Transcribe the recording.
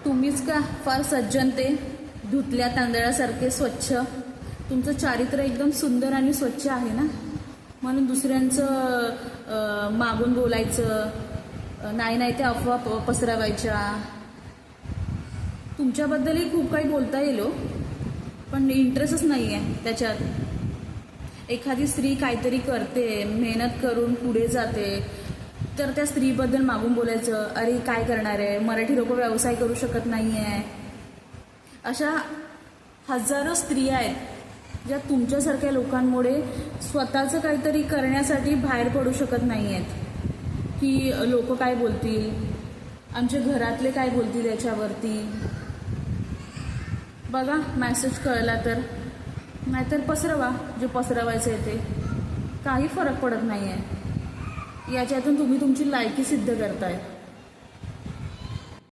तुम्हीच का फार सज्जन ते धुतल्या तांदळासारखे स्वच्छ. तुमचं चारित्र्य एकदम सुंदर आणि स्वच्छ आहे ना, म्हणून दुसऱ्यांचं मागून बोलायचं नाही, नाही ते अफवा पसरवायच्या. तुमच्याबद्दलही खूप काही बोलता येईल, पण इंटरेस्टच नाही आहे त्याच्यात. एखादी स्त्री काहीतरी करते, मेहनत करून पुढे जाते, तर त्या स्त्रीबद्दल मागून बोलायचं, अरे काय करणार आहे, मराठी लोक व्यवसाय करू शकत नाही आहे. अशा हजारो स्त्रिया आहेत ज्या तुमच्यासारख्या लोकांमुळे स्वतःचं काहीतरी करण्यासाठी बाहेर पडू शकत नाही आहेत, की लोक काय बोलतील, आमच्या घरातले काय बोलतील याच्यावरती. बघा मेसेज कळला तर, नाहीतर पसरवा जे पसरवायचं आहे ते. काही फरक पडत नाही आहे. याच्यातून तुम्ही तुमची लायकी सिद्ध करताय.